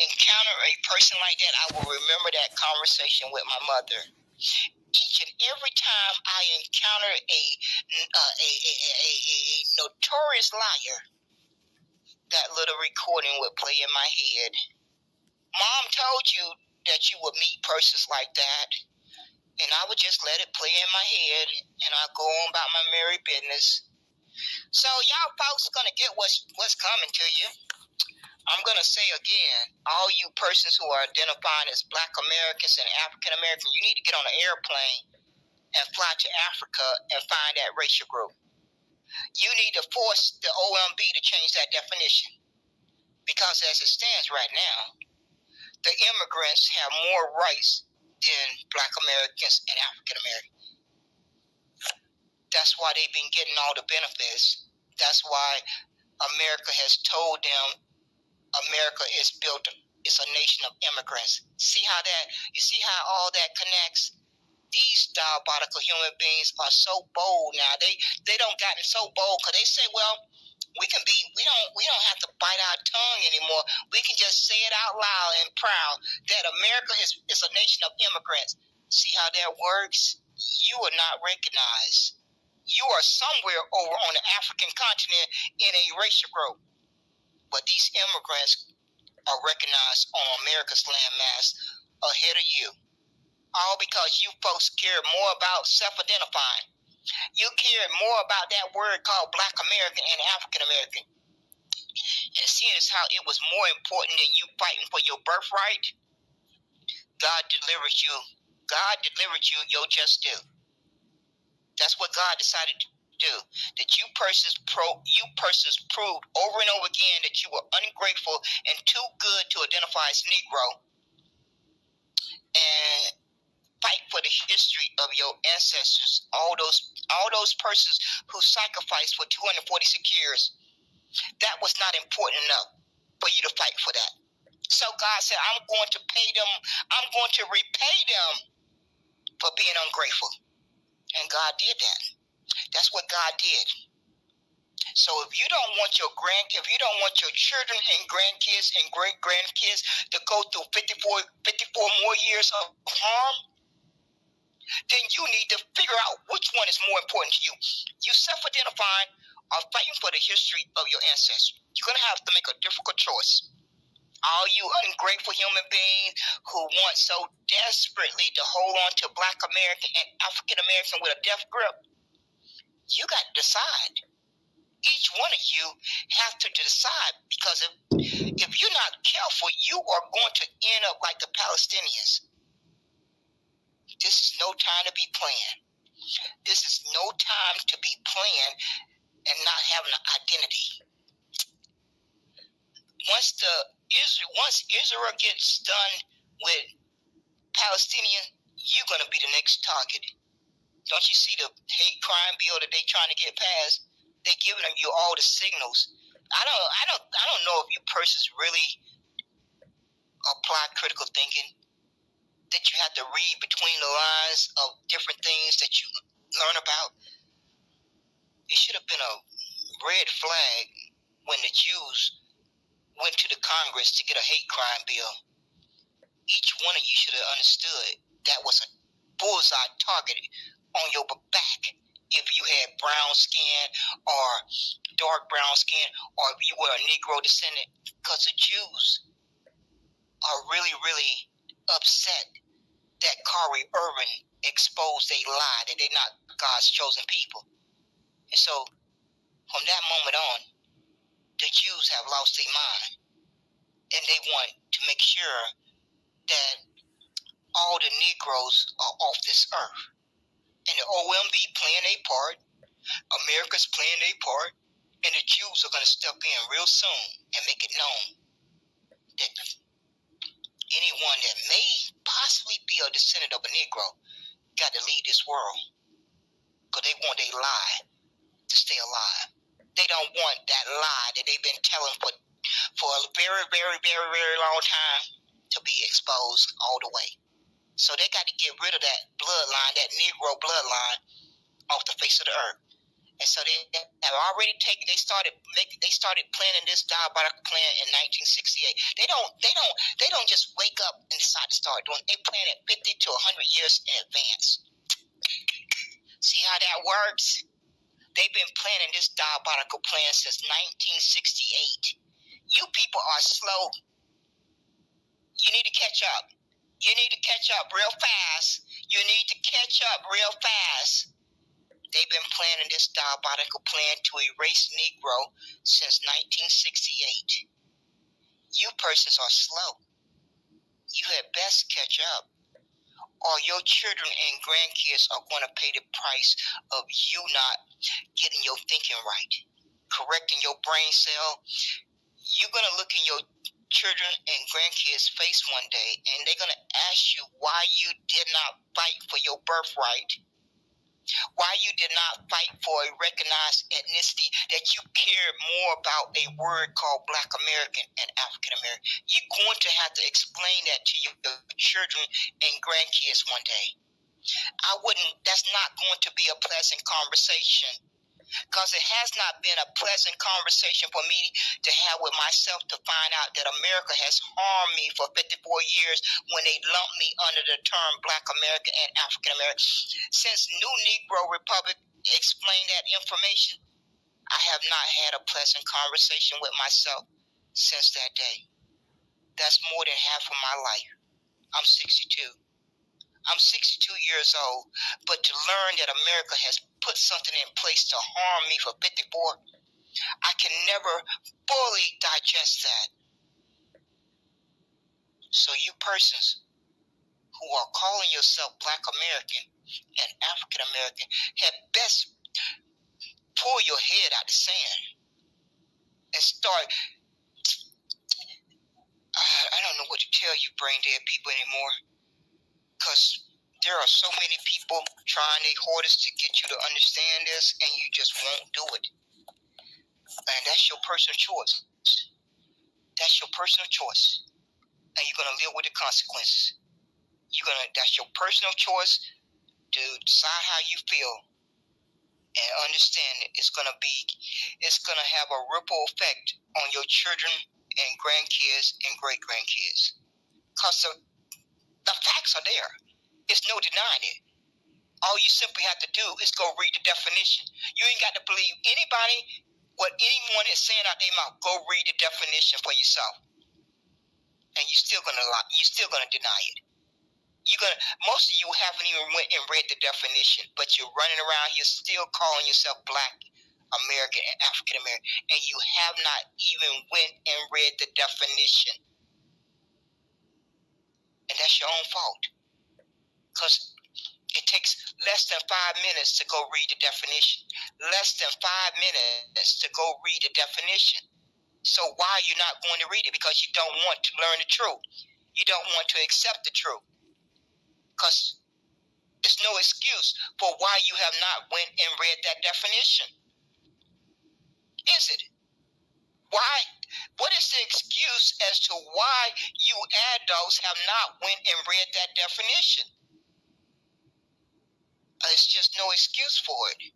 encounter a person like that, I will remember that conversation with my mother. Each and every time I encounter a notorious liar, that little recording would play in my head. Mom told you that you would meet persons like that, and I would just let it play in my head, and I'd go on about my merry business. So y'all folks are gonna get what's coming to you. I'm going to say again, all you persons who are identifying as Black Americans and African Americans, you need to get on an airplane and fly to Africa and find that racial group. You need to force the OMB to change that definition. Because as it stands right now, the immigrants have more rights than Black Americans and African Americans. That's why they've been getting all the benefits. That's why America has told them America is built, it's a nation of immigrants. You see how all that connects? These diabolical human beings are so bold now. They don't gotten so bold because they say, well, we don't have to bite our tongue anymore. We can just say it out loud and proud that America is a nation of immigrants. See how that works? You are not recognized. You are somewhere over on the African continent in a racial group. But these immigrants are recognized on America's landmass ahead of you. All because you folks care more about self-identifying. You care more about that word called Black American and African American. And seeing as how it was more important than you fighting for your birthright, God delivered you your just due. That's what God decided to do. That you persons proved over and over again that you were ungrateful and too good to identify as Negro, and fight for the history of your ancestors, all those persons who sacrificed for 246 years. That was not important enough for you to fight for that. So God said, I'm going to pay them, I'm going to repay them for being ungrateful. And God did that. That's what God did. So if you don't want your children and grandkids and great-grandkids to go through 54 more years of harm, then you need to figure out which one is more important to you. You self-identifying or fighting for the history of your ancestors. You're going to have to make a difficult choice. All you ungrateful human beings who want so desperately to hold on to Black American and African American with a death grip, you got to decide. Each one of you have to decide, because if you're not careful, you are going to end up like the Palestinians. This is no time to be playing. This is no time to be playing and not having an identity. Once Israel gets done with Palestinian, you're going to be the next target. Don't you see the hate crime bill that they're trying to get passed? They're giving you all the signals. I don't know if you persons really apply critical thinking, that you have to read between the lines of different things that you learn about. It should have been a red flag when the Jews went to the Congress to get a hate crime bill. Each one of you should have understood that was a bullseye target on your back. If you had brown skin or dark brown skin, or if you were a Negro descendant, because the Jews are really, really upset that Kari Irvin exposed a lie that they're not God's chosen people. And so, from that moment on, the Jews have lost their mind, and they want to make sure that all the Negroes are off this earth. And the OMB playing their part, America's playing their part, and the Jews are going to step in real soon and make it known that anyone that may possibly be a descendant of a Negro got to leave this world, because they want their lie to stay alive. They don't want that lie that they've been telling for a very, very, very, very long time to be exposed all the way. So they got to get rid of that bloodline, that Negro bloodline, off the face of the earth. And so they have already taken. They started planning this diabolical plan in 1968. They don't just wake up and decide to start doing. They plan it 50 to 100 years in advance. See how that works? They've been planning this diabolical plan since 1968. You people are slow. You need to catch up. You need to catch up real fast. You need to catch up real fast. They've been planning this diabolical plan to erase Negro since 1968. You persons are slow. You had best catch up, or your children and grandkids are going to pay the price of you not getting your thinking right, correcting your brain cell. You're going to look in your children and grandkids' face one day, and they're going to ask you why you did not fight for your birthright. Why you did not fight for a recognized ethnicity, that you cared more about a word called Black American and African American. You're going to have to explain that to your children and grandkids one day. That's not going to be a pleasant conversation, because it has not been a pleasant conversation for me to have with myself, to find out that America has harmed me for 54 years when they lumped me under the term Black American and African American. Since New Negro Republic explained that information, I have not had a pleasant conversation with myself since that day. That's more than half of my life. I'm 62. I'm 62 years old, but to learn that America has put something in place to harm me for 54, I can never fully digest that. So you persons who are calling yourself Black American and African American had best pull your head out the sand and start. I don't know what to tell you brain dead people anymore, because there are so many people trying their hardest to get you to understand this, and you just won't do it. And that's your personal choice. That's your personal choice. And you're going to live with the consequences. That's your personal choice to decide how you feel, and understand that it's going to have a ripple effect on your children and grandkids and great-grandkids. Because the facts are there. It's no denying it. All you simply have to do is go read the definition. You ain't got to believe anybody, what anyone is saying out their mouth. Go read the definition for yourself. And you're still gonna deny it. Most of you haven't even went and read the definition, but you're running around here still calling yourself Black American and African American, and you have not even went and read the definition. And that's your own fault. Because it takes less than 5 minutes to go read the definition. Less than 5 minutes to go read the definition. So why are you not going to read it? Because you don't want to learn the truth. You don't want to accept the truth. Because there's no excuse for why you have not went and read that definition. Is it? Why? What is the excuse as to why you adults have not went and read that definition? It's just no excuse for it.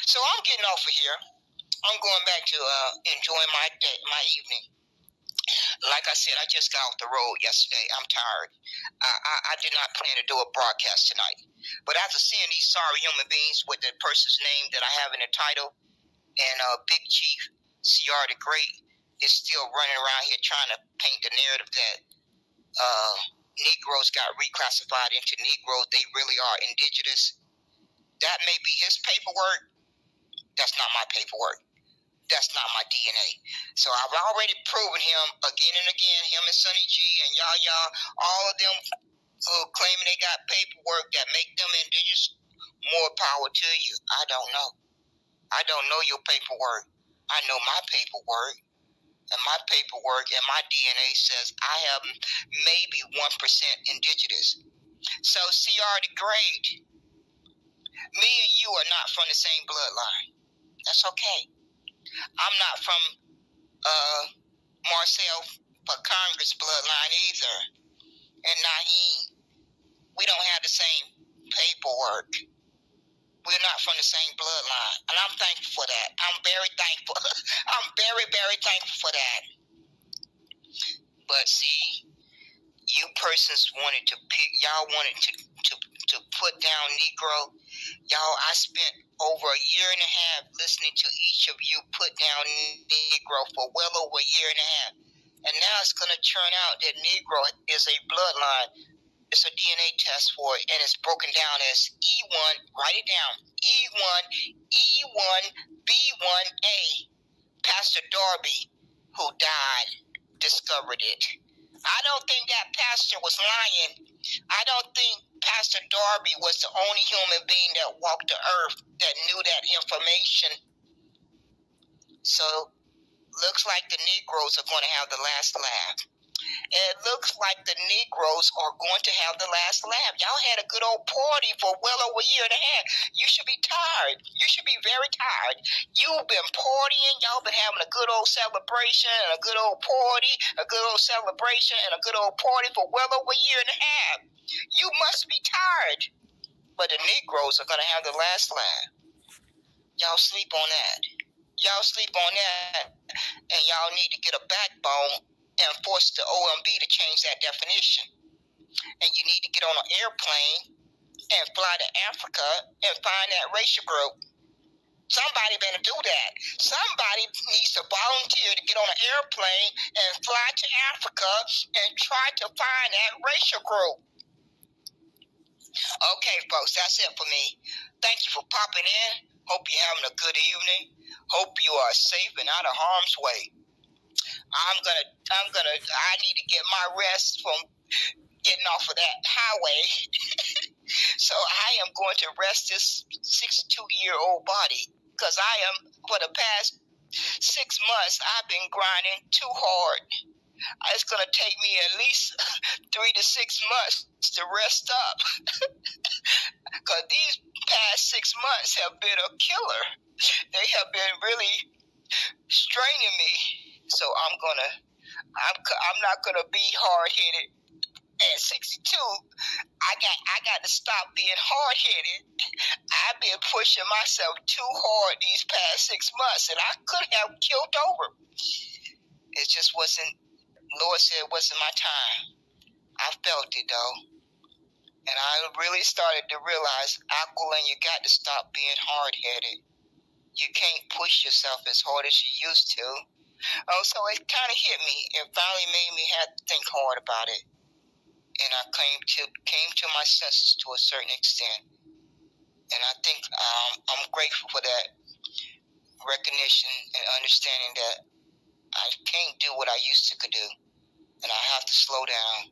So I'm getting off of here. I'm going back to enjoying my evening. Like I said, I just got off the road yesterday. I'm tired. I did not plan to do a broadcast tonight. But after seeing these sorry human beings with the person's name that I have in the title, and Big Chief CR the Great is still running around here trying to paint the narrative that Negroes got reclassified into Negroes. They really are indigenous. That may be his paperwork. That's not my paperwork. That's not my DNA. So I've already proven him again and again, him and Sonny G and y'all, all of them who claiming they got paperwork that make them indigenous. More power to you. I don't know. I don't know your paperwork. I know my paperwork. And my paperwork and my DNA says I have maybe 1% indigenous. So CR the Great, me and you are not from the same bloodline. That's okay. I'm not from Marcel for Congress bloodline either. And Naheem. We don't have the same paperwork. We're not from the same bloodline, and I'm thankful for that. I'm very thankful. I'm very, very thankful for that. But see, you persons wanted to pick, y'all wanted to put down Negro. Y'all, I spent over a year and a half listening to each of you put down Negro for well over a year and a half. And now it's going to turn out that Negro is a bloodline. It's a DNA test for it, and it's broken down as E1, write it down, E1, B1A. Pastor Darby, who died, discovered it. I don't think that pastor was lying. I don't think Pastor Darby was the only human being that walked the earth that knew that information. So, looks like the Negroes are going to have the last laugh. It looks like the Negroes are going to have the last laugh. Y'all had a good old party for well over a year and a half. You should be tired. You should be very tired. You've been partying. Y'all been having a good old celebration and a good old party, a good old celebration and a good old party for well over a year and a half. You must be tired. But the Negroes are going to have the last laugh. Y'all sleep on that. Y'all sleep on that. And y'all need to get a backbone and force the OMB to change that definition. And you need to get on an airplane and fly to Africa and find that racial group. Somebody better do that. Somebody needs to volunteer to get on an airplane and fly to Africa and try to find that racial group. Okay, folks, that's it for me. Thank you for popping in. Hope you're having a good evening. Hope you are safe and out of harm's way. I need to get my rest from getting off of that highway. So I am going to rest this 62-year-old body because I am, for the past 6 months, I've been grinding too hard. It's going to take me at least 3 to 6 months to rest up because these past 6 months have been a killer. They have been really straining me. So I'm not gonna be hard-headed at 62. I got to stop being hard-headed. I've been pushing myself too hard these past 6 months, and I could have killed over. It just wasn't. Lord said it wasn't my time. I felt it though, and I really started to realize, Aquilin, you got to stop being hard-headed. You can't push yourself as hard as you used to. Oh, so it kind of hit me. It finally made me have to think hard about it. And I came to my senses to a certain extent. And I think I'm grateful for that recognition and understanding that I can't do what I used to could do. And I have to slow down.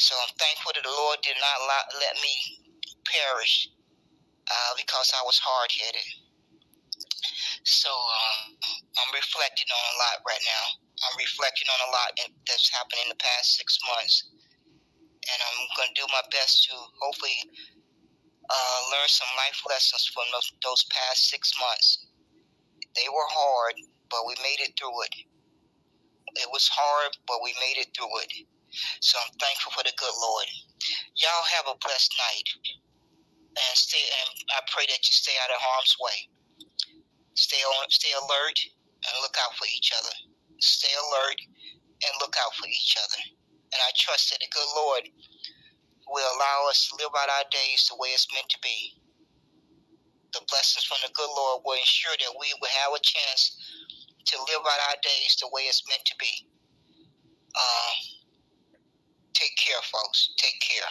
So I'm thankful that the Lord did not let me perish because I was hard-headed. So I'm reflecting on a lot right now. I'm reflecting on a lot that's happened in the past 6 months. And I'm going to do my best to hopefully learn some life lessons from those past 6 months. They were hard, but we made it through it. It was hard, but we made it through it. So I'm thankful for the good Lord. Y'all have a blessed night. And I pray that you stay out of harm's way. Stay alert and look out for each other. Stay alert and look out for each other. And I trust that the good Lord will allow us to live out our days the way it's meant to be. The blessings from the good Lord will ensure that we will have a chance to live out our days the way it's meant to be. Take care, folks. Take care.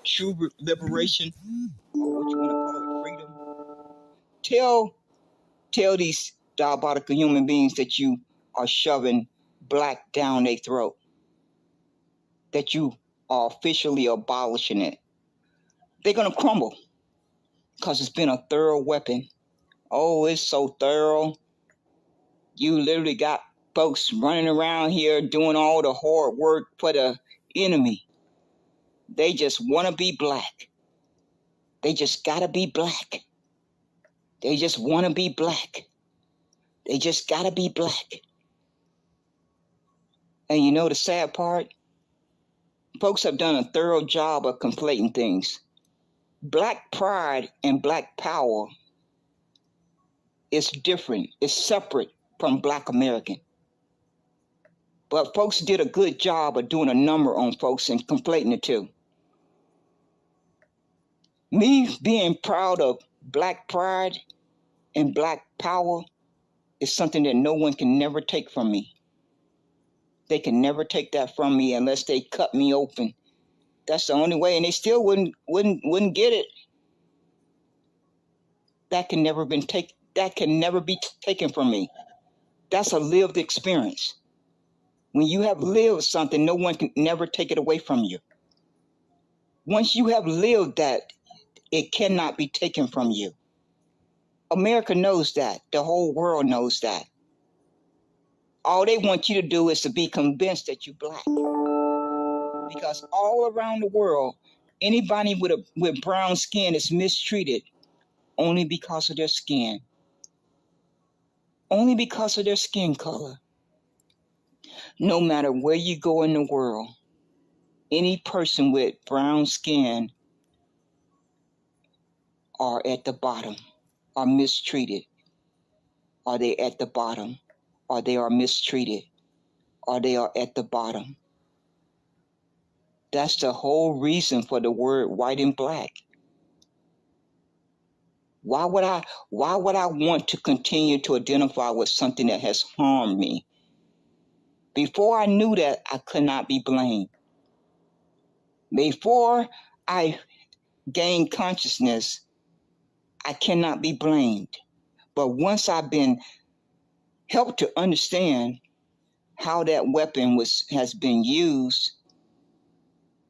true liberation, or what you want to call it, freedom. Tell these diabolical human beings that you are shoving black down their throat, that you are officially abolishing it. They're going to crumble because it's been a thorough weapon. Oh, it's so thorough. You literally got folks running around here doing all the hard work for the enemy. They just want to be black. They just got to be black. They just want to be black. They just got to be black. And you know the sad part? Folks have done a thorough job of conflating things. Black pride and black power is different. It's separate from Black American. But folks did a good job of doing a number on folks and conflating the two. Me being proud of black pride and black power is something that no one can never take from me. They can never take that from me unless they cut me open. That's the only way, and they still wouldn't get it. That can never be taken from me. That's a lived experience. When you have lived something, no one can never take it away from you. Once you have lived that, it cannot be taken from you. America knows that. The whole world knows that. All they want you to do is to be convinced that you're black. Because all around the world, anybody with brown skin is mistreated only because of their skin. Only because of their skin color. No matter where you go in the world, any person with brown skin are at the bottom, are mistreated. Are they at the bottom? Or they are mistreated? Or they are at the bottom? That's the whole reason for the word white and black. Why would I want to continue to identify with something that has harmed me? Before I knew that, I could not be blamed. Before I gained consciousness, I cannot be blamed. But once I've been helped to understand how that weapon has been used,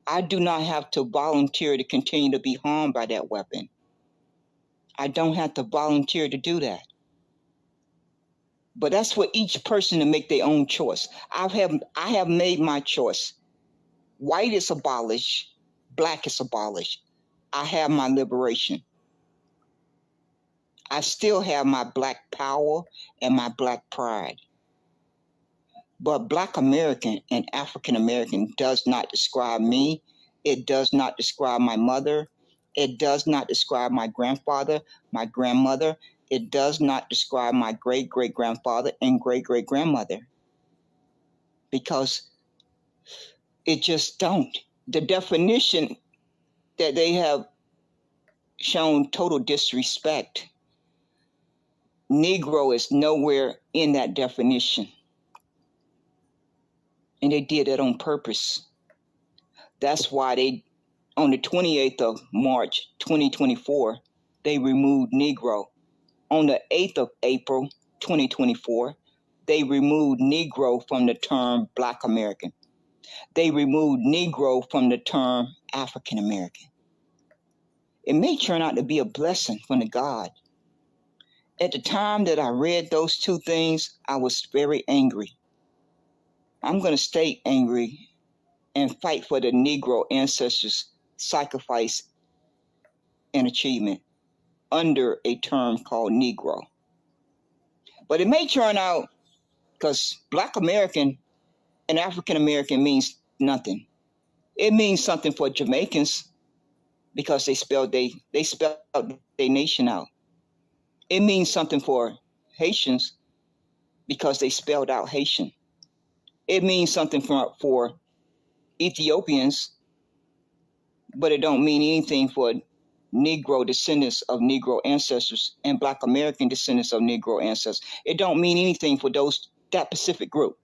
I do not have to volunteer to continue to be harmed by that weapon. I don't have to volunteer to do that. But that's for each person to make their own choice. I have made my choice. White is abolished. Black is abolished. I have my liberation. I still have my black power and my black pride. But Black American and African American does not describe me. It does not describe my mother. It does not describe my grandfather, my grandmother. It does not describe my great-great-grandfather and great-great-grandmother. Because it just don't. The definition that they have shown total disrespect. Negro is nowhere in that definition. And they did that on purpose. That's why on the 28th of March, 2024, they removed Negro. On the 8th of April, 2024, they removed Negro from the term Black American. They removed Negro from the term African American. It may turn out to be a blessing from the God. At the time that I read those two things, I was very angry. I'm going to stay angry and fight for the Negro ancestors' sacrifice and achievement under a term called Negro. But it may turn out, because Black American and African American means nothing. It means something for Jamaicans because they spelled their nation out. It means something for Haitians because they spelled out Haitian. It means something for Ethiopians, but it don't mean anything for Negro descendants of Negro ancestors and Black American descendants of Negro ancestors. It don't mean anything for that Pacific group.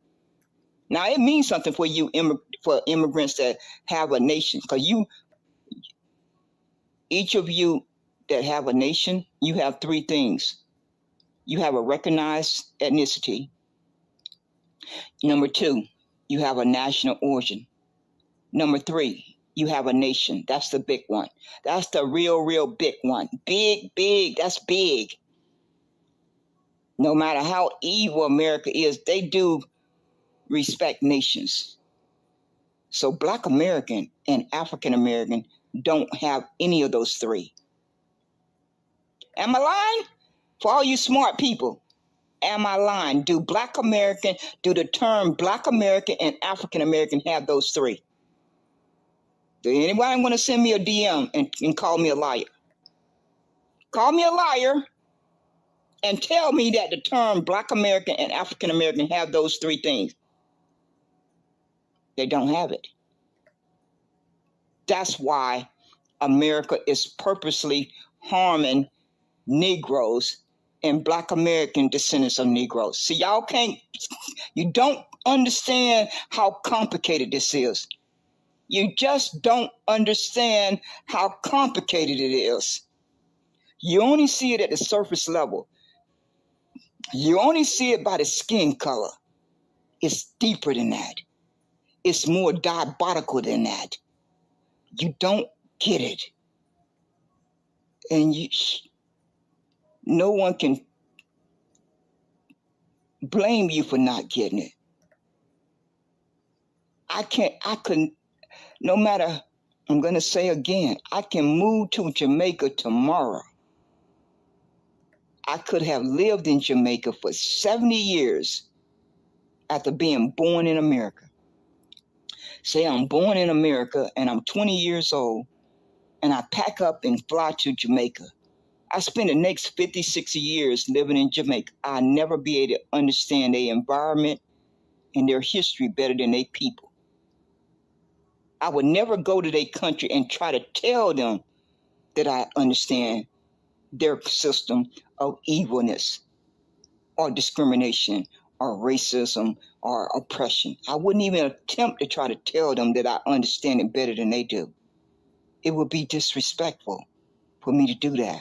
Now it means something for you for immigrants that have a nation, because Each of you that have a nation, you have three things. You have a recognized ethnicity. Number two, you have a national origin. Number three, you have a nation. That's the big one. That's the real big one. Big, that's big. No matter how evil America is, they do respect nations. So Black American and African American don't have any of those three. Am I lying? For all you smart people, am I lying? Do the term Black American and African American have those three? Do anybody want to send me a DM and call me a liar? Call me a liar and tell me that the term Black American and African American have those three things. They don't have it. That's why America is purposely harming Negroes and Black American descendants of Negroes. See, you don't understand how complicated this is. You just don't understand how complicated it is. You only see it at the surface level. You only see it by the skin color. It's deeper than that. It's more diabolical than that. You don't get it. And no one can blame you for not getting it. No matter, I'm going to say again, I can move to Jamaica tomorrow. I could have lived in Jamaica for 70 years after being born in America. Say I'm born in America and I'm 20 years old and I pack up and fly to Jamaica. I spend the next 50, 60 years living in Jamaica. I'll never be able to understand their environment and their history better than their people. I would never go to their country and try to tell them that I understand their system of evilness or discrimination or racism or oppression. I wouldn't even attempt to try to tell them that I understand it better than they do. It would be disrespectful for me to do that.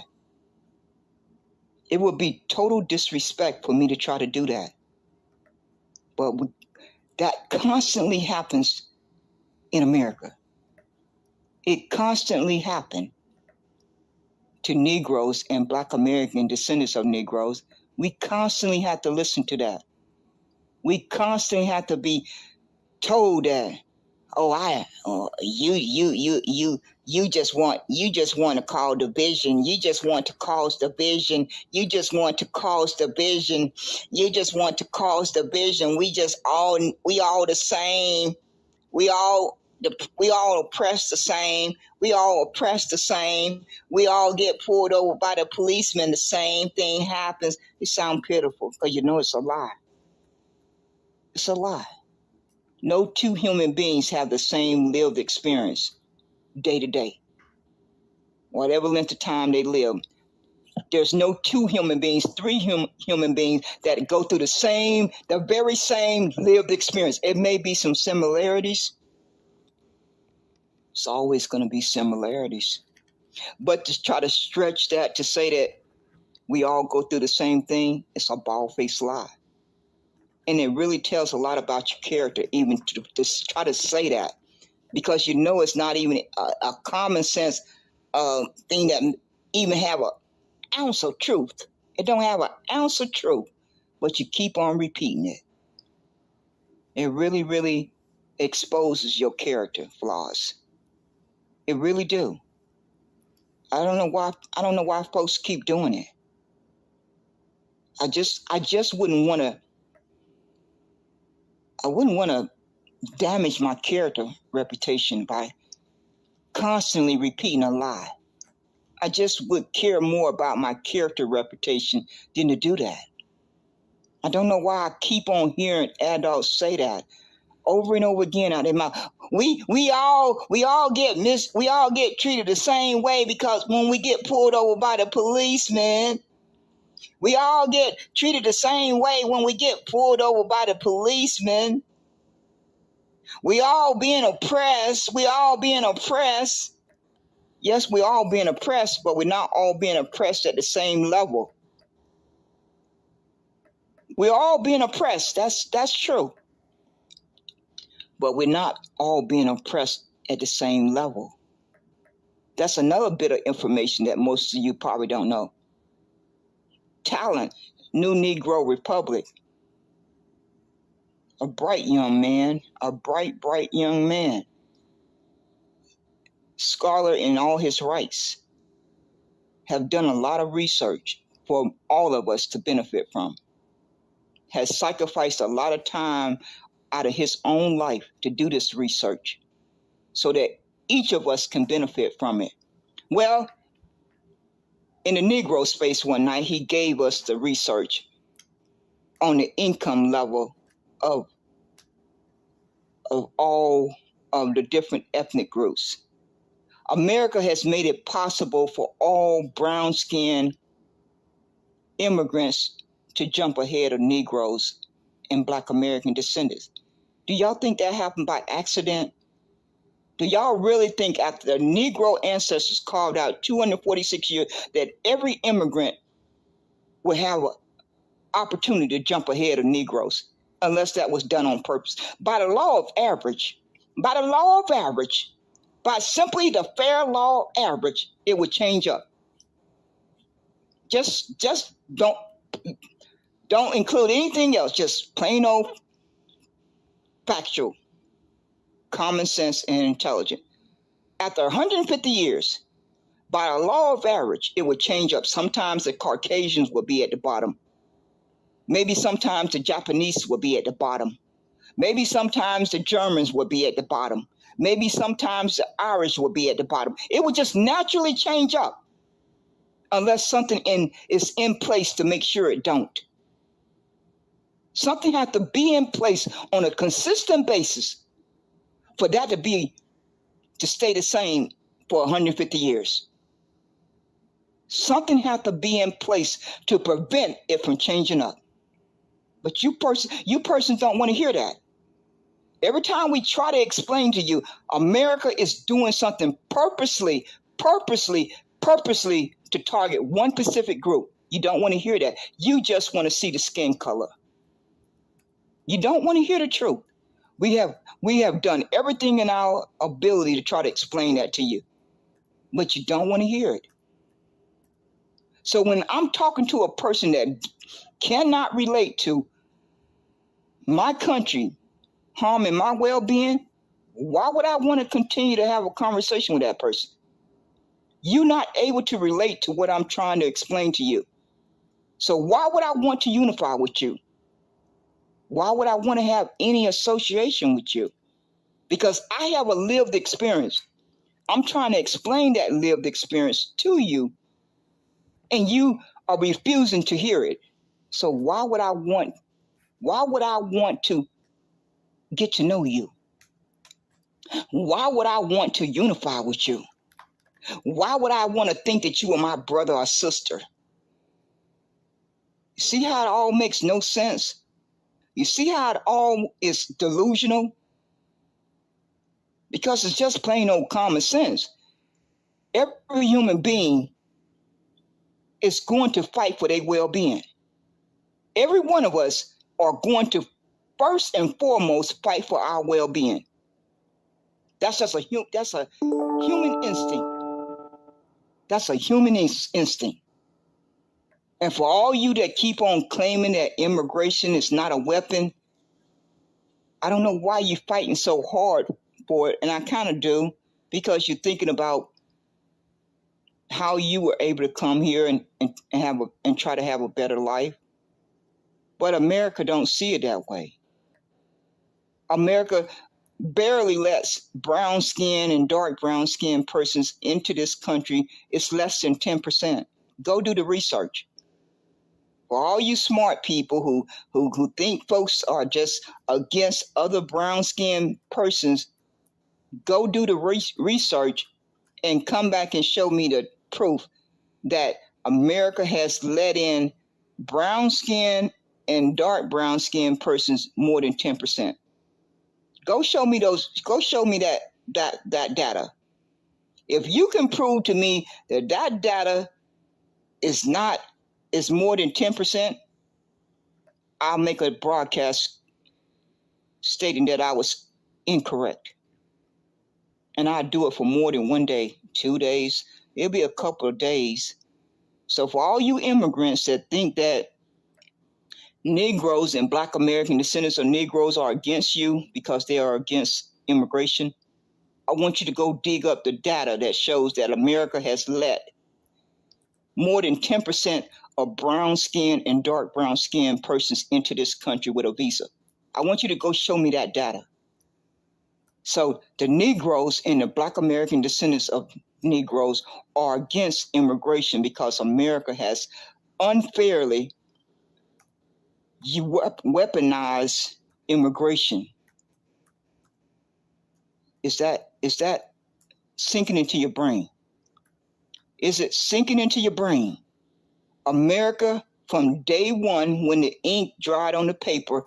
It would be total disrespect for me to try to do that. But that constantly happens in America. It constantly happened to Negroes and Black American descendants of Negroes. We constantly have to listen to that. We constantly have to be told that, you just want to cause division. You just want to cause division. You just want to cause division. You just want to cause division. We all the same. We all oppress the same. We all oppress the same. We all get pulled over by the policeman. The same thing happens. It sounds pitiful because you know it's a lie. It's a lie. No two human beings have the same lived experience day to day. Whatever length of time they live. There's no two human beings, three human beings that go through the very same lived experience. It may be some similarities. It's always going to be similarities. But to try to stretch that to say that we all go through the same thing, it's a bald-faced lie. And it really tells a lot about your character, even to try to say that. Because you know it's not even a common sense thing that even have an ounce of truth. It don't have an ounce of truth, but you keep on repeating it. It really, really exposes your character flaws. It really do. I don't know why folks keep doing it. I just wouldn't want to damage my character reputation by constantly repeating a lie. I just would care more about my character reputation than to do that. I don't know why I keep on hearing adults say that over and over again out of their mouth. We all get treated the same way because when we get pulled over by the policeman, we all get treated the same way when we get pulled over by the policeman. We all being oppressed. Yes, we're all being oppressed, but we're not all being oppressed at the same level. We're all being oppressed. That's true. But we're not all being oppressed at the same level. That's another bit of information that most of you probably don't know. Talent, New Negro Republic. A bright young man, a bright young man. Scholar in all his rights. Have done a lot of research for all of us to benefit from. Has sacrificed a lot of time out of his own life to do this research so that each of us can benefit from it. Well, in the Negro space one night, he gave us the research on the income level of all of the different ethnic groups. America has made it possible for all brown-skinned immigrants to jump ahead of Negroes and Black American descendants. Do y'all think that happened by accident? Do y'all really think after the Negro ancestors carved out 246 years that every immigrant would have an opportunity to jump ahead of Negroes unless that was done on purpose? By the law of average, by simply the fair law average, it would change up. Just don't include anything else, just plain old factual, common sense, and intelligent. After 150 years, by the law of average, it would change up. Sometimes the Caucasians would be at the bottom. Maybe sometimes the Japanese would be at the bottom. Maybe sometimes the Germans would be at the bottom. Maybe sometimes the Irish would be at the bottom. It would just naturally change up unless something is in place to make sure it don't. Something has to be in place on a consistent basis for that to stay the same for 150 years. Something has to be in place to prevent it from changing up. But you persons don't want to hear that. Every time we try to explain to you, America is doing something purposely to target one specific group. You don't want to hear that. You just want to see the skin color. You don't want to hear the truth. We have done everything in our ability to try to explain that to you, but you don't want to hear it. So when I'm talking to a person that cannot relate to my country harming my well-being, why would I want to continue to have a conversation with that person? You're not able to relate to what I'm trying to explain to you. So why would I want to unify with you? Why would I want to have any association with you? Because I have a lived experience. I'm trying to explain that lived experience to you, and you are refusing to hear it. So why would I want to get to know you? Why would I want to unify with you? Why would I want to think that you are my brother or sister? See how it all makes no sense? You see how it all is delusional? Because it's just plain old common sense. Every human being is going to fight for their well-being. Every one of us are going to first and foremost fight for our well-being. That's a human instinct. That's a human instinct. And for all you that keep on claiming that immigration is not a weapon, I don't know why you're fighting so hard for it. And I kind of do, because you're thinking about how you were able to come here and try to have a better life. But America don't see it that way. America barely lets brown skin and dark brown skin persons into this country. It's less than 10%. Go do the research. For all you smart people who think folks are just against other brown skinned persons, go do the research and come back and show me the proof that America has let in brown skin and dark brown skinned persons more than 10%. Go show me that data. If you can prove to me that that data is more than 10%, I'll make a broadcast stating that I was incorrect. And I do it for more than 1 day, 2 days. It'll be a couple of days. So for all you immigrants that think that Negroes and Black American descendants of Negroes are against you because they are against immigration, I want you to go dig up the data that shows that America has let more than 10% of brown skin and dark brown skin persons into this country with a visa. I want you to go show me that data. So the Negroes and the Black American descendants of Negroes are against immigration because America has unfairly weaponized immigration. Is that sinking into your brain? Is it sinking into your brain? America, from day one, when the ink dried on the paper,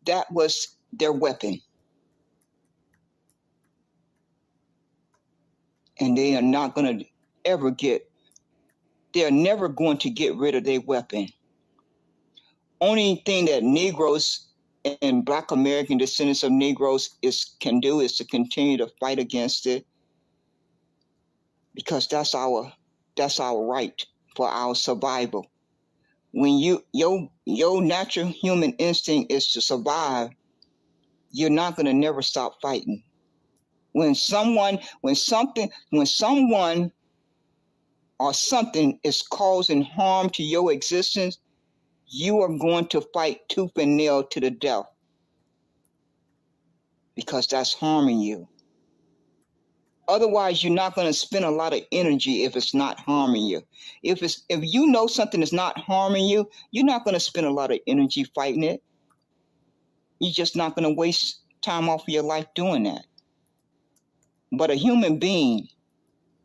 that was their weapon. And they are not going to they're never going to get rid of their weapon. Only thing that Negroes and Black American descendants of Negroes can do is to continue to fight against it, because that's our right for our survival. When your natural human instinct is to survive, you're not going to never stop fighting. When someone or something is causing harm to your existence, you are going to fight tooth and nail to the death, because that's harming you. Otherwise, you're not going to spend a lot of energy if it's not harming you. If you know something is not harming you, you're not going to spend a lot of energy fighting it. You're just not going to waste time off of your life doing that. But a human being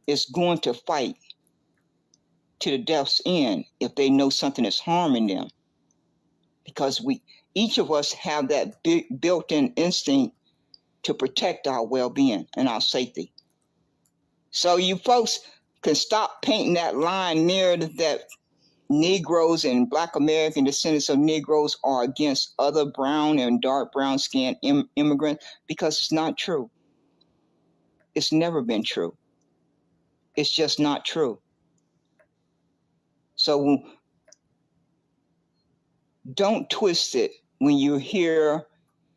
is going to fight to the death's end if they know something is harming them, because each of us have that built-in instinct to protect our well-being and our safety. So you folks can stop painting that line narrative that Negroes and Black American descendants of Negroes are against other brown and dark brown skinned immigrants, because it's not true. It's never been true. It's just not true. So don't twist it when you hear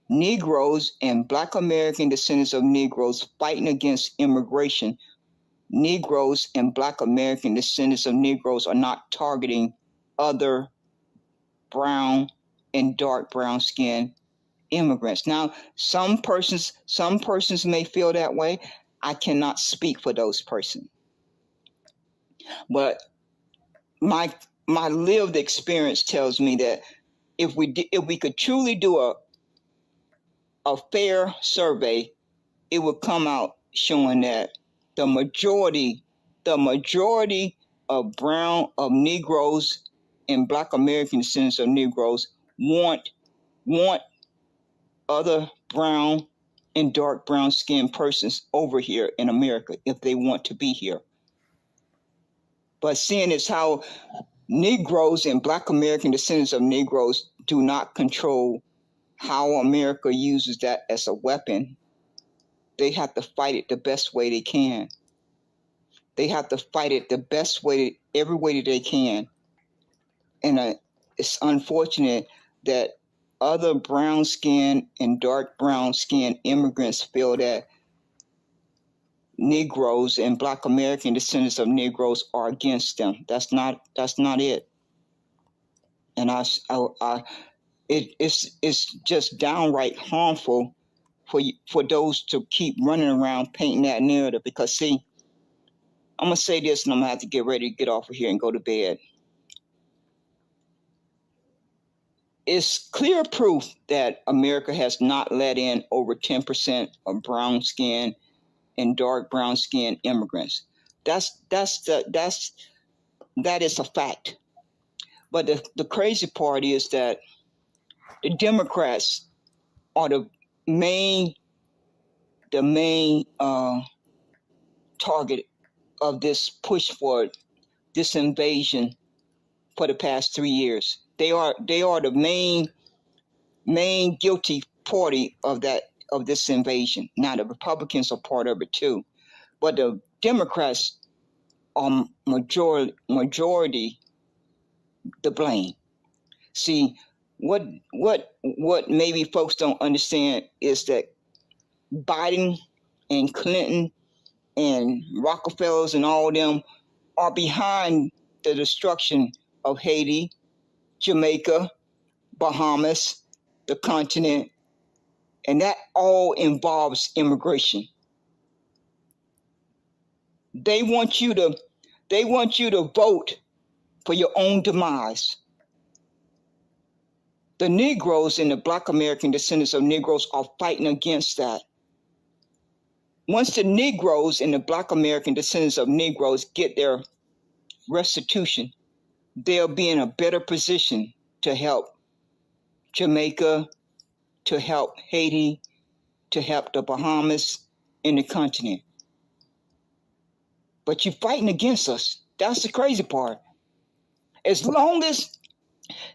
Negroes and Black American descendants of Negroes fighting against immigration. Negroes and Black American descendants of Negroes are not targeting other brown and dark brown skin immigrants. Now, some persons may feel that way. I cannot speak for those persons. But my lived experience tells me that if we could truly do a fair survey, it would come out showing that the majority of Negroes and Black American descendants of Negroes want other brown and dark brown skinned persons over here in America if they want to be here. But seeing as how Negroes and Black American descendants of Negroes do not control how America uses that as a weapon, they have to fight it the best way they can. They have to fight it the best way, every way that they can. And it's unfortunate that other brown skin and dark brown skin immigrants feel that Negroes and Black American descendants of Negroes are against them. That's not it. And it's just downright harmful for those to keep running around painting that narrative. Because see, I'm gonna say this, and I'm gonna have to get ready to get off of here and go to bed. It's clear proof that America has not let in over 10% of brown skin and dark brown skin immigrants. That is a fact. But the crazy part is that the Democrats are the main the main target of this push for this invasion for the past 3 years. They are the main guilty party of this invasion. Now the Republicans are part of it too, but the Democrats are majority to blame. See, what maybe folks don't understand is that Biden and Clinton and Rockefellers and all of them are behind the destruction of Haiti, Jamaica, Bahamas, the continent, and that all involves immigration. They want you to vote for your own demise. The Negroes and the Black American descendants of Negroes are fighting against that. Once the Negroes and the Black American descendants of Negroes get their restitution, they'll be in a better position to help Jamaica, to help Haiti, to help the Bahamas and the continent. But you're fighting against us. That's the crazy part. As long as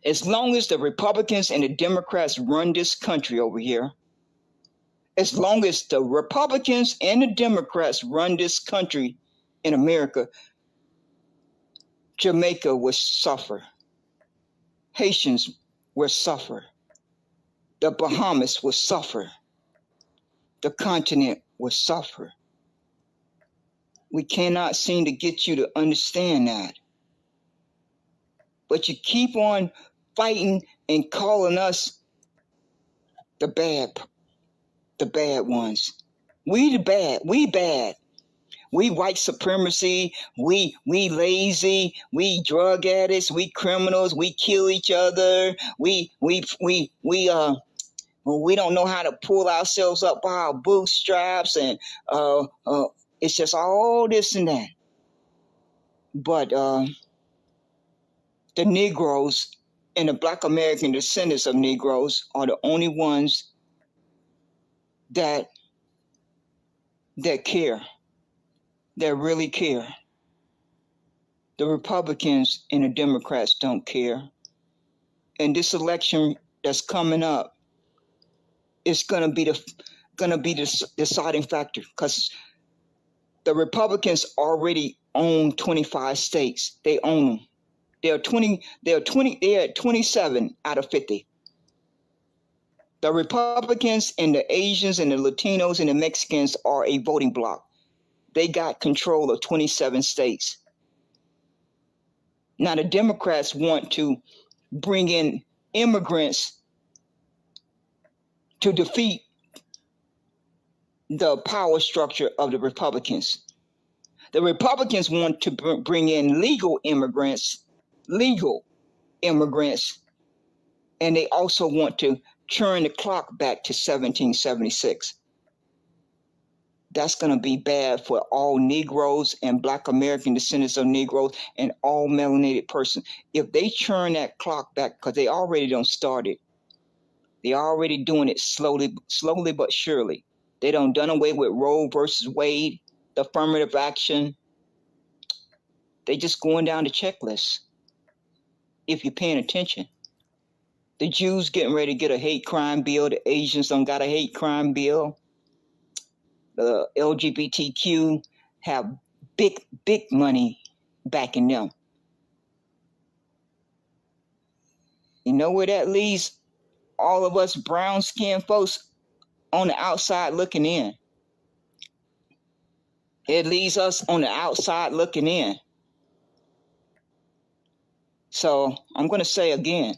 the Republicans and the Democrats run this country over here, as long as the Republicans and the Democrats run this country in America, Jamaica will suffer. Haitians will suffer. The Bahamas will suffer. The continent will suffer. We cannot seem to get you to understand that. But you keep on fighting and calling us the bad ones. We the bad. We bad. We white supremacy. We lazy. We drug addicts. We criminals. We kill each other. We don't know how to pull ourselves up by our bootstraps, and it's just all this and that. But the Negroes and the Black American descendants of Negroes are the only ones that care, that really care. The Republicans and the Democrats don't care. And this election that's coming up is gonna be the deciding factor, because the Republicans already own 25 states. They own them. They're at 27 out of 50. The Republicans and the Asians and the Latinos and the Mexicans are a voting bloc. They got control of 27 states. Now the Democrats want to bring in immigrants to defeat the power structure of the Republicans. The Republicans want to bring in legal immigrants, and they also want to turn the clock back to 1776. That's going to be bad for all Negroes and Black American descendants of Negroes and all melanated persons. If they turn that clock back, because they already done started, they already doing it slowly but surely. They done away with Roe versus Wade, the affirmative action. They just going down the checklist. If you're paying attention, the Jews getting ready to get a hate crime bill. The Asians don't got a hate crime bill. The LGBTQ have big money backing them. You know where that leaves all of us brown-skinned folks on the outside looking in? It leaves us on the outside looking in. So I'm going to say again,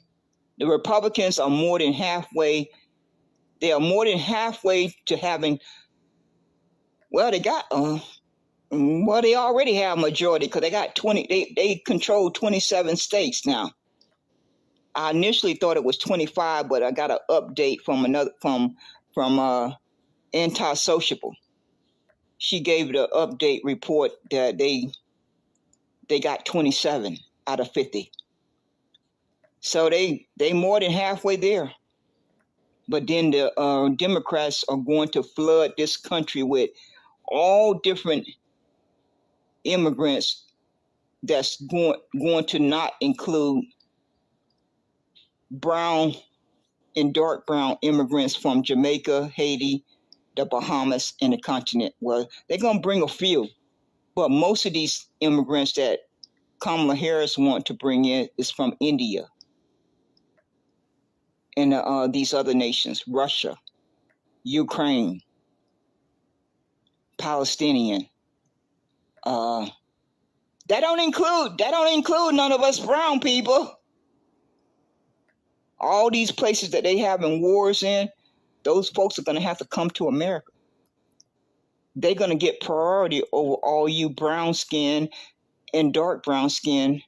the Republicans are more than halfway. They are more than halfway to having. Well, they already have majority, because they got 20. They control 27 states now. I initially thought it was 25, but I got an update from Anti-Sociable. She gave the update report that they got 27 out of 50. So they more than halfway there. But then the Democrats are going to flood this country with all different immigrants that's going to not include brown and dark brown immigrants from Jamaica, Haiti, the Bahamas, and the continent. Well, they're going to bring a few, but most of these immigrants that Kamala Harris want to bring in is from India and these other nations, Russia, Ukraine, Palestinian. That don't include none of us brown people. All these places that they having wars in, those folks are going to have to come to America. They're going to get priority over all you brown skin and dark brown skin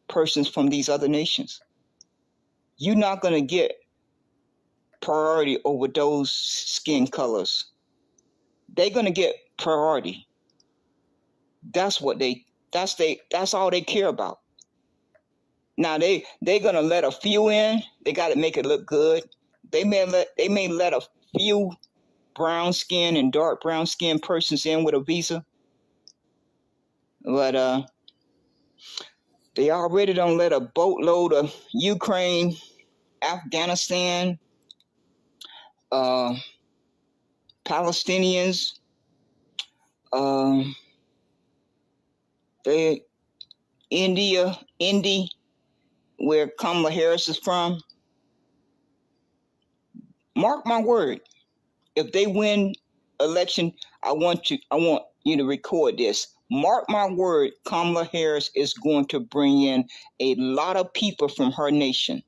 persons from these other nations. You're not going to get priority over those skin colors. They're going to get priority. That's all they care about. Now they're going to let a few in. They got to make it look good. They may let a few brown skin and dark brown skin persons in with a visa. But they already don't let a boatload of Ukraine, Afghanistan, Palestinians, India, where Kamala Harris is from. Mark my word, if they win election, I want you to record this. Mark my word, Kamala Harris is going to bring in a lot of people from her nation.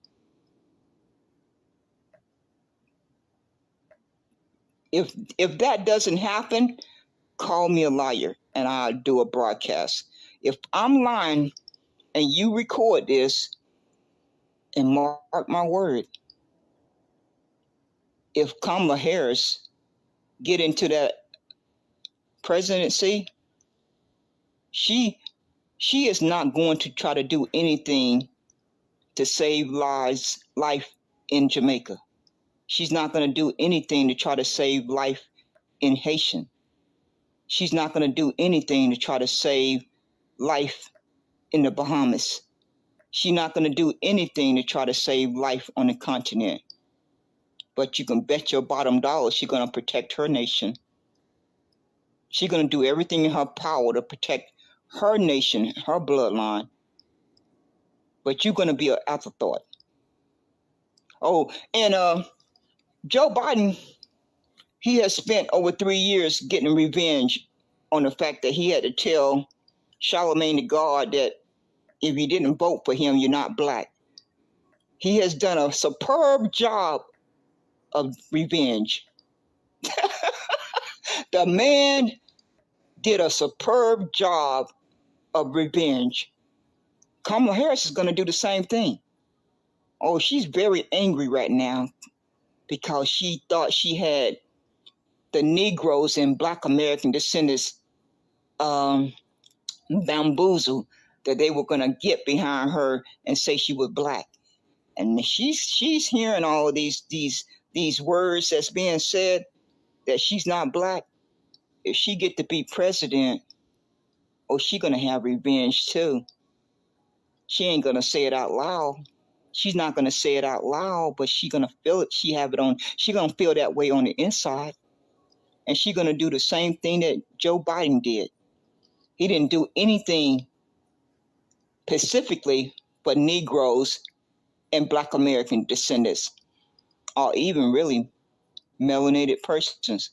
If that doesn't happen, call me a liar and I'll do a broadcast. If I'm lying and you record this, and mark my word, if Kamala Harris get into that presidency, she is not going to try to do anything to save life in Jamaica. She's not going to do anything to try to save life in Haitian. She's not going to do anything to try to save life in the Bahamas. She's not going to do anything to try to save life on the continent. But you can bet your bottom dollar she's going to protect her nation. She's going to do everything in her power to protect her nation, her bloodline. But you're going to be an afterthought. Oh, and Joe Biden, he has spent over 3 years getting revenge on the fact that he had to tell Charlemagne the God that if you didn't vote for him, you're not black. He has done a superb job of revenge. The man did a superb job of revenge. Kamala Harris is going to do the same thing. Oh, she's very angry right now because she thought she had the Negroes and Blk American descendants bamboozled, that they were going to get behind her and say she was black. And she's hearing all of these words that's being said that she's not black. If she get to be president, oh, she going to have revenge too. She ain't going to say it out loud. She's not going to say it out loud, but she going to feel it. She going to feel that way on the inside. And she going to do the same thing that Joe Biden did. He didn't do anything specifically for Negroes and Blk American descendants, or even really melanated persons.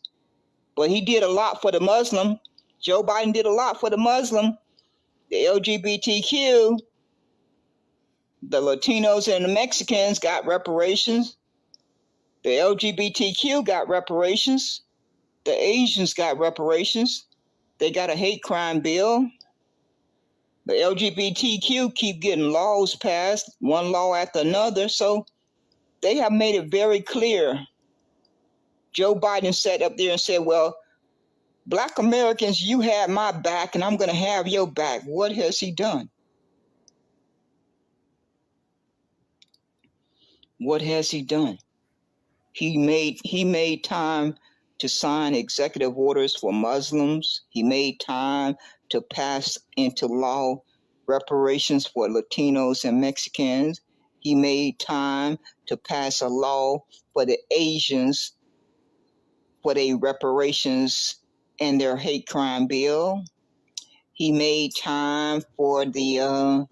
But he did a lot for the Muslim. Joe Biden did a lot for the Muslim, the LGBTQ, the Latinos and the Mexicans got reparations. The LGBTQ got reparations. The Asians got reparations. They got a hate crime bill. The LGBTQ keep getting laws passed, one law after another. So they have made it very clear. Joe Biden sat up there and said, well, Blk Americans, you have my back and I'm going to have your back. What has he done? What has he done? He made time to sign executive orders for Muslims. He made time to pass into law reparations for Latinos and Mexicans. He made time to pass a law for the Asians for their reparations and their hate crime bill. He made time for the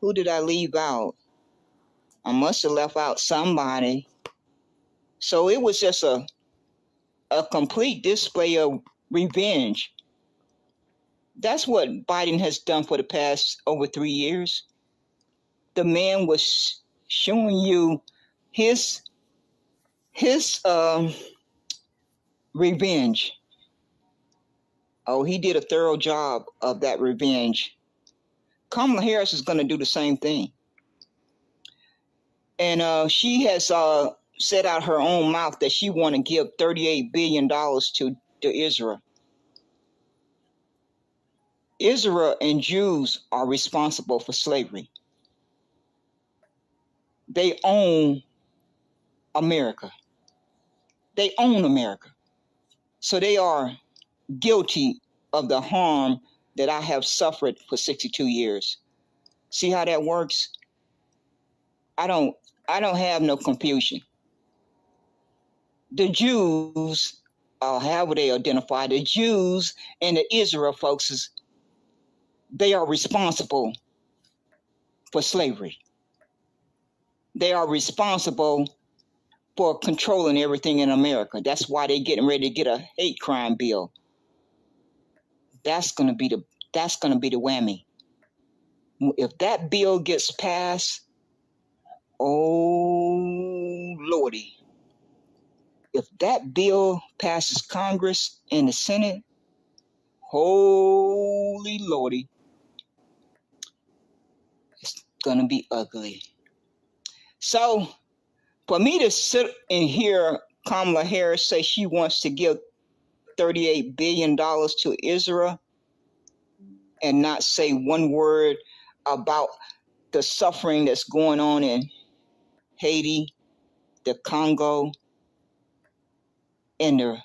who did I leave out? I must have left out somebody. So it was just a complete display of revenge. That's what Biden has done for the past over 3 years. The man was showing you his revenge. Oh, he did a thorough job of that revenge. Kamala Harris is going to do the same thing. And she has said out her own mouth that she want to give $38 billion to Israel. Israel and Jews are responsible for slavery. They own America. They own America. So they are guilty of the harm that I have suffered for 62 years. See how that works? I don't have no confusion. The Jews, however they identify, the Jews and the Israel folks, they are responsible for slavery. They are responsible for controlling everything in America. That's why they're getting ready to get a hate crime bill. That's gonna be the whammy. If that bill gets passed, oh Lordy. If that bill passes Congress and the Senate, holy Lordy, it's gonna be ugly. So for me to sit and hear Kamala Harris say she wants to give $38 billion to Israel and not say one word about the suffering that's going on in Haiti, the Congo, and the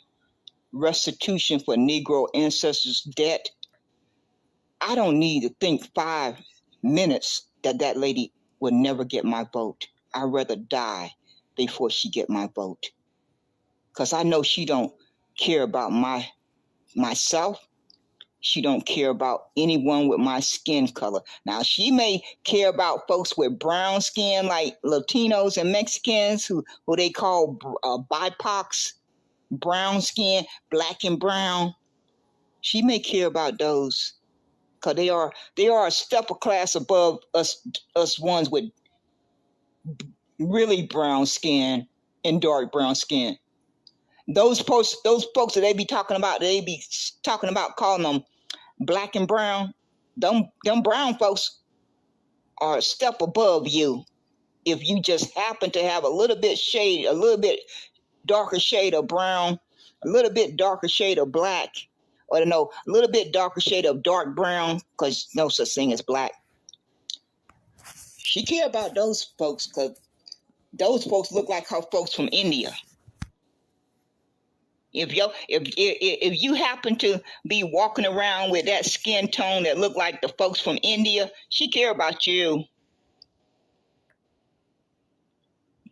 restitution for Negro ancestors' debt, I don't need to think 5 minutes that lady will never get my vote. I'd rather die before she get my vote. Because I know she don't care about myself. She don't care about anyone with my skin color. Now, she may care about folks with brown skin like Latinos and Mexicans who they call BIPOCs, brown skin, black and brown. She may care about those because they are a step of class above us ones with really brown skin and dark brown skin. Those folks that they be talking about calling them black and brown, them brown folks are a step above you. If you just happen to have a little bit darker shade of brown, a little bit darker shade of black, or a little bit darker shade of dark brown, because no such thing as black. She care about those folks because those folks look like her folks from India. If you happen to be walking around with that skin tone that look like the folks from India, she care about you.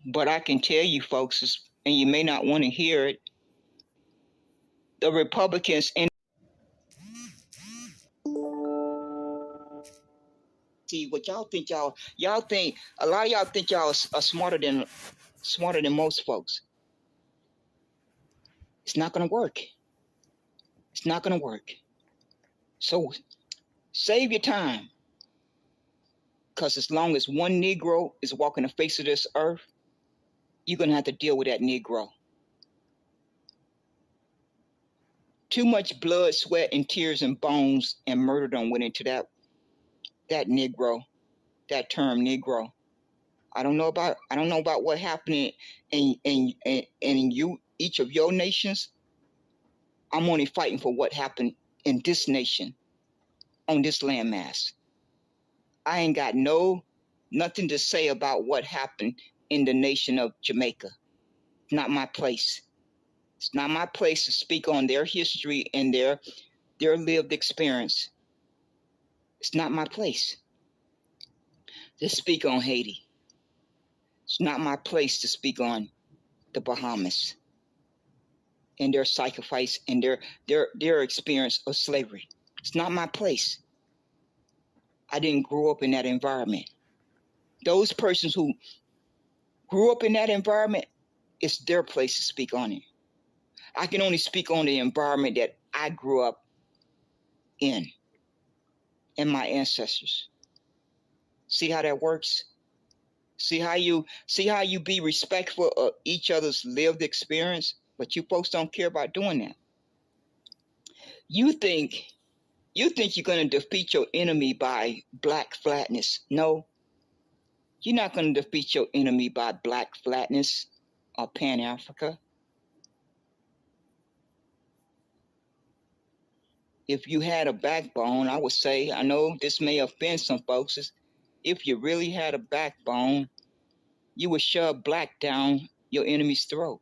But I can tell you folks, and you may not want to hear it, the Republicans and see what y'all think a lot of y'all think y'all are smarter than most folks. It's not gonna work. It's not gonna work. So save your time. Because as long as one Negro is walking the face of this earth, you're going to have to deal with that Negro. Too much blood, sweat, and tears and bones and murder done went into that Negro, that term Negro. I don't know about what happened in each of your nations. I'm only fighting for what happened in this nation, on this landmass. I ain't got nothing to say about what happened in the nation of Jamaica. It's not my place. It's not my place to speak on their history and their lived experience. It's not my place to speak on Haiti. It's not my place to speak on the Bahamas and their sacrifice and their experience of slavery. It's not my place. I didn't grow up in that environment. Those persons who grew up in that environment, it's their place to speak on it. I can only speak on the environment that I grew up in and my ancestors. See how that works? See how you be respectful of each other's lived experience, but you folks don't care about doing that. You think you're going to defeat your enemy by black flatness. No, you're not going to defeat your enemy by black flatness or Pan-Africa. If you had a backbone, I would say, I know this may offend some folks, if you really had a backbone, you would shove black down your enemy's throat.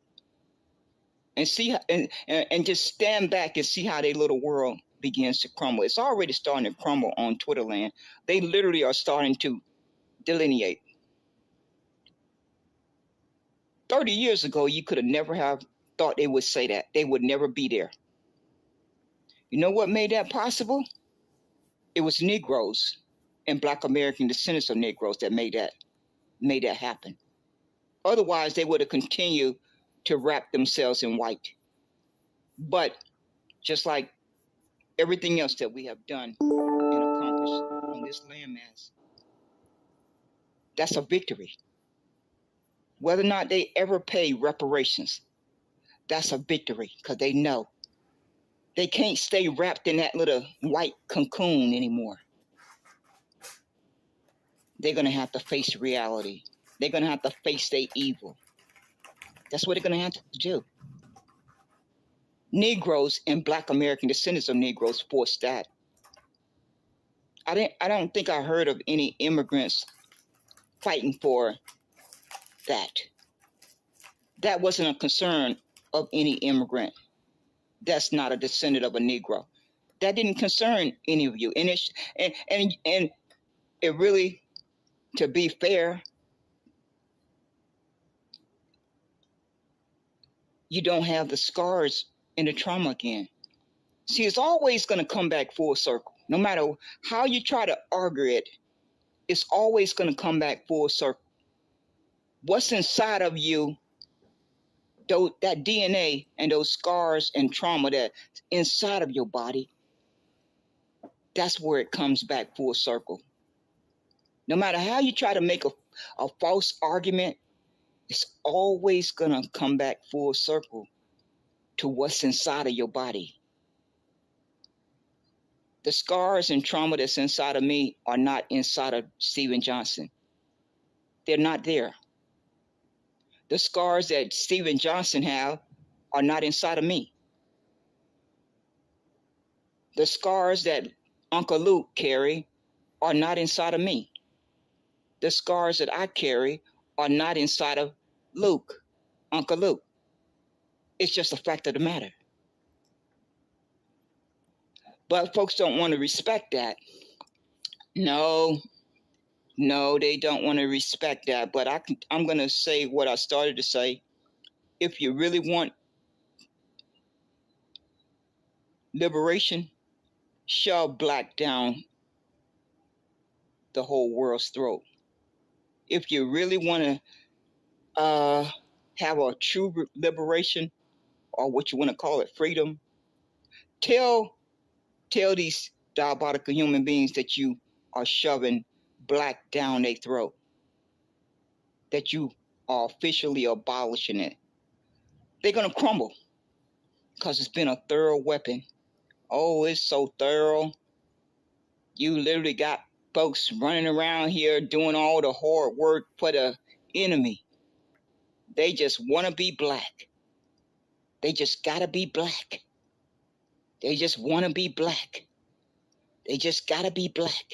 And see, and just stand back and see how their little world begins to crumble. It's already starting to crumble on Twitter land. They literally are starting to delineate. 30 years ago, you could have never have thought they would say that. They would never be there. You know what made that possible? It was Negroes and Black American descendants of Negroes that made that happen. Otherwise, they would have continued to wrap themselves in white. But just like everything else that we have done and accomplished on this landmass, that's a victory. Whether or not they ever pay reparations, that's a victory, because they know they can't stay wrapped in that little white cocoon anymore. They're going to have to face reality. They're going to have to face their evil. That's what they're going to have to do. Negroes and Black American descendants of Negroes forced that. I don't think I heard of any immigrants fighting for that. That wasn't a concern of any immigrant that's not a descendant of a Negro. That didn't concern any of you. And it really, to be fair, you don't have the scars and the trauma again. See, it's always going to come back full circle. No matter how you try to argue it, it's always going to come back full circle. What's inside of you, that DNA and those scars and trauma that's inside of your body, that's where it comes back full circle. No matter how you try to make a false argument, it's always going to come back full circle to what's inside of your body. The scars and trauma that's inside of me are not inside of Steven Johnson. They're not there. The scars that Steven Johnson have are not inside of me. The scars that Uncle Luke carry are not inside of me. The scars that I carry are not inside of Luke, Uncle Luke. It's just a fact of the matter. But folks don't want to respect that. No, they don't want to respect that. But I'm going to say what I started to say. If you really want liberation, shove black down the whole world's throat. If you really want to have a true liberation, or what you want to call it, freedom, tell these diabolical human beings that you are shoving black down their throat, that you are officially abolishing it. They're going to crumble because it's been a thorough weapon. Oh, it's so thorough. You literally got folks running around here doing all the hard work for the enemy. They just want to be black. They just got to be black. They just want to be black. They just got to be black.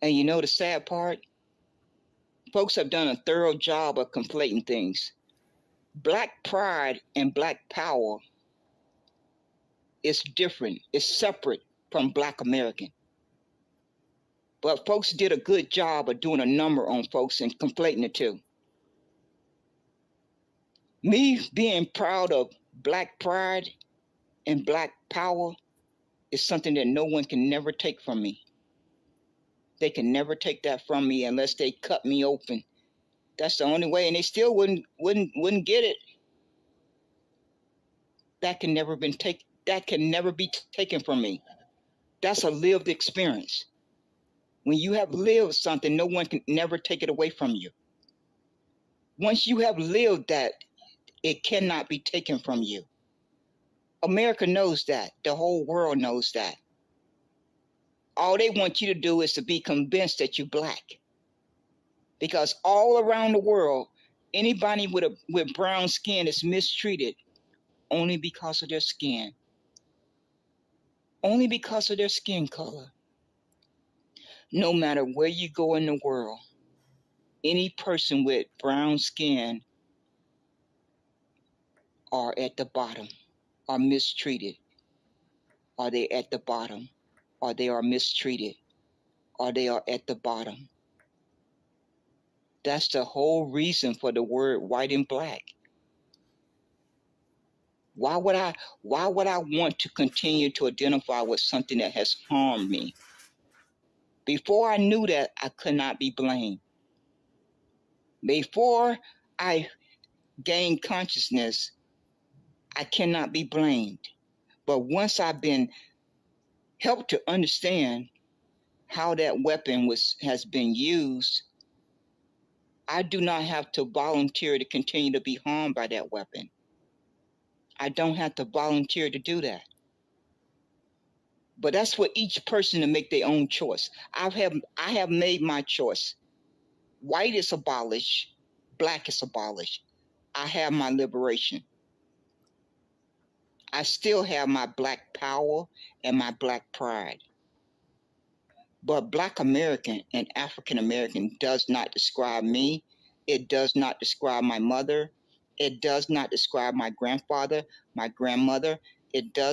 And you know the sad part? folks have done a thorough job of conflating things. Black pride and black power is different. It's separate from Black American. But folks did a good job of doing a number on folks and conflating the two. Me being proud of black pride and black power is something that no one can never take from me. They can never take that from me unless they cut me open. That's the only way, and they still wouldn't get it. That can never be taken from me. That's a lived experience. When you have lived something, no one can never take it away from you. Once you have lived that, it cannot be taken from you. America knows that. The whole world knows that. All they want you to do is to be convinced that you're black. Because all around the world, anybody with brown skin is mistreated only because of their skin. Only because of their skin color. No matter where you go in the world, any person with brown skin are at the bottom, are mistreated. Are they at the bottom? Or they are mistreated? Or they are at the bottom? That's the whole reason for the word white and black. Why would I want to continue to identify with something that has harmed me? Before I knew that, I could not be blamed. Before I gained consciousness, I cannot be blamed. But once I've been helped to understand how that weapon has been used, I do not have to volunteer to continue to be harmed by that weapon. I don't have to volunteer to do that. But that's for each person to make their own choice. I have made my choice. White is abolished. Black is abolished. I have my liberation. I still have my black power and my black pride. But Black American and African American does not describe me. It does not describe my mother. It does not describe my grandfather, my grandmother. It does